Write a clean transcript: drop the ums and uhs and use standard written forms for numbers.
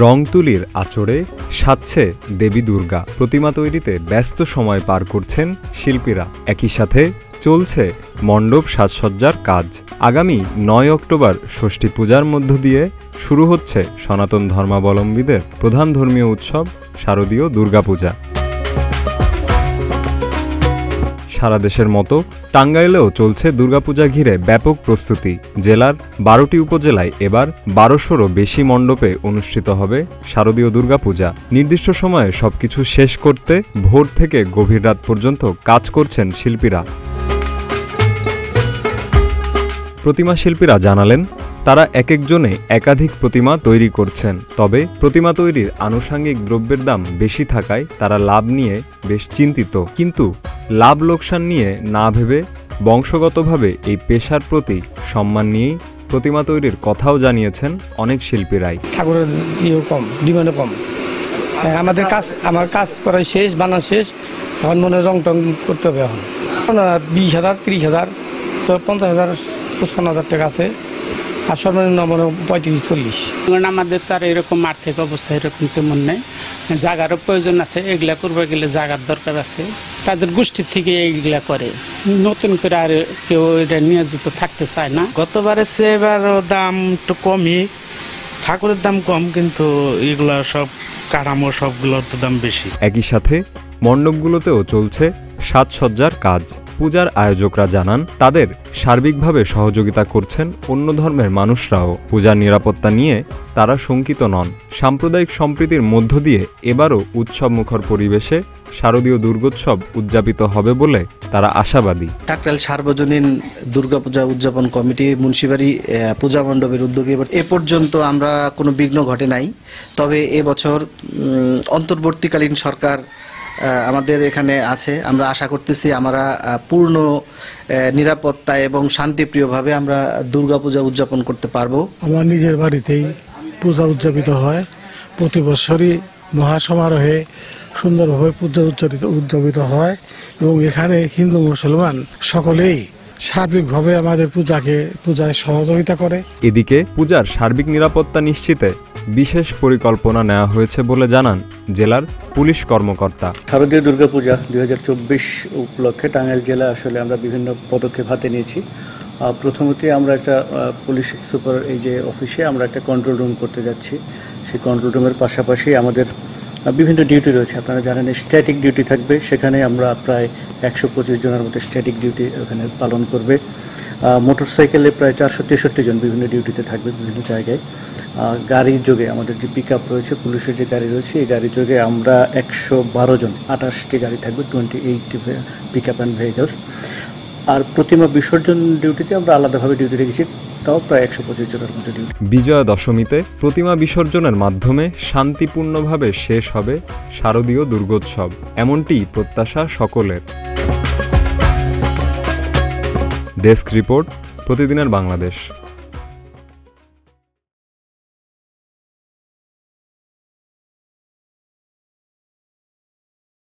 রংতুলির আঁচড়ে সাজছে দেবী দুর্গা। প্রতিমা তৈরিতে ব্যস্ত সময় পার করছেন শিল্পীরা। একই সাথে চলছে মণ্ডপ সাজসজ্জার কাজ। আগামী ৯ অক্টোবর ষষ্ঠী পূজার মধ্য দিয়ে শুরু হচ্ছে সনাতন ধর্মাবলম্বীদের প্রধান ধর্মীয় উৎসব শারদীয় দুর্গাপূজা। সারা দেশের মতো টাঙ্গাইলেও চলছে দুর্গাপূজা ঘিরে ব্যাপক প্রস্তুতি। জেলার ১২টি উপজেলায় এবার ১২০০রও বেশি মণ্ডপে অনুষ্ঠিত হবে শারদীয় দুর্গাপূজা। নির্দিষ্ট সময়ে সবকিছু শেষ করতে ভোর থেকে গভীর রাত পর্যন্ত কাজ করছেন শিল্পীরা। প্রতিমা শিল্পীরা জানালেন, তারা একজনে একাধিক প্রতিমা তৈরি করছেন। তবে প্রতিমা তৈরির আনুষঙ্গিক দ্রব্যের দাম বেশি থাকায় তারা লাভ নিয়ে বেশ চিন্তিত। কিন্তু লাভ লোকসান নিয়ে না ভেবে বংশগতভাবে এই পেশার প্রতি সম্মান নিয়েই প্রতিমা তৈরির কথাও জানিয়েছেন অনেক শিল্পীরাই। ঠাকুরের কম, ডিমান্ডও কম। আমার কাজ করা শেষ, বানানো শেষ, এখন মনে রং টং করতে হবে। এখন ২০,০০০, ৩০,০০০, ৫০,০০০, ৫৫,০০০ টাকা আছে। আর সর্বনিম্ন মানে ৩৫-৪০। আমাদের তো আর এরকম আর্থিক অবস্থা এরকম তেমন নেই, জায়গারও প্রয়োজন আছে। এগুলা করবে গেলে জায়গার দরকার আছে। তাদের গোষ্ঠীর থেকে এইগুলা করে, নতুন করে আর কেউ এটা নিয়োজিত থাকতে চায় না। গতবারের চেয়ে এবারও দাম একটু কমই, ঠাকুরের দাম কম, কিন্তু এগুলা সব কাঠামো সবগুলোর তো দাম বেশি। একই সাথে মণ্ডপগুলোতেও চলছে সাজসজ্জার কাজ। পূজার আয়োজকরা জানান, তাদের সার্বিকভাবে সহযোগিতা করছেন অন্য ধর্মের মানুষরাও। পূজার নিরাপত্তা নিয়ে তারা শঙ্কিত নন। সাম্প্রদায়িক সম্প্রীতির মধ্য দিয়ে এবারও উৎসবমুখর পরিবেশে শারদীয় দুর্গোৎসব উদযাপিত হবে বলে তারা আশাবাদী। টাকরাইল সার্বজনীন দুর্গাপূজা উদযাপন কমিটি মুন্সিবাড়ি পূজা মণ্ডপের উদ্যোগে এ পর্যন্ত আমরা কোনো বিঘ্ন ঘটে নাই। তবে এবছর অন্তর্বর্তীকালীন সরকার আমাদের এখানে আছে। আমরা আশা করতেছি আমরা পূর্ণ নিরাপত্তা এবং শান্তিপ্রিয়ভাবে আমরা দুর্গাপূজা উদযাপন করতে পারবো। আমার নিজের বাড়িতেই পূজা উদযাপিত হয়। প্রতি বছরই মহাসমারোহে সুন্দরভাবে পূজা উদযাপিত হয় এবং এখানে হিন্দু মুসলমান সকলেই সার্বিকভাবে আমাদের পূজায় সহযোগিতা করে। এদিকে পূজার সার্বিক নিরাপত্তা নিশ্চিতে বিশেষ পরিকল্পনা নেওয়া হয়েছে বলে জানান জেলার পুলিশ কর্মকর্তা। শারদীয় দুর্গাপূজা ২০২৪ উপলক্ষে টাঙ্গাইল জেলা আসলে আমরা বিভিন্ন পদক্ষেপ হাতে নিয়েছি। প্রথমত আমরা একটা পুলিশ সুপার এই যে অফিসে আমরা একটা কন্ট্রোল রুম করতে যাচ্ছি। সেই কন্ট্রোল রুমের পাশাপাশি আমাদের বিভিন্ন ডিউটি রয়েছে। আপনারা জানেন স্ট্যাটিক ডিউটি থাকবে, সেখানে আমরা প্রায় ১২৫ জনের মতো স্ট্যাটিক ডিউটি ওখানে পালন করবে। মোটরসাইকেলে প্রায় ৪৬৩ জন বিভিন্ন ডিউটিতে থাকবে বিভিন্ন জায়গায়। গাড়ির যোগে আমাদের যে পিক আপ রয়েছে, পুলিশের যে গাড়ি রয়েছে, এই গাড়ির যোগে আমরা ১১২ জন, ২৮টি গাড়ি থাকবে, 28টি পিক আপ অ্যান্ড ভেহিকলস। আর প্রতিমা বিসর্জন ডিউটিতে আমরা আলাদাভাবে ডিউটি রেখেছি, তাও প্রায় ১২৫ জনের মতো ডিউটি। বিজয়া দশমীতে প্রতিমা বিসর্জনের মাধ্যমে শান্তিপূর্ণভাবে শেষ হবে শারদীয় দুর্গোৎসব, এমনটি প্রত্যাশা সকলের। ডেস্ক রিপোর্ট, প্রতিদিনের বাংলাদেশ।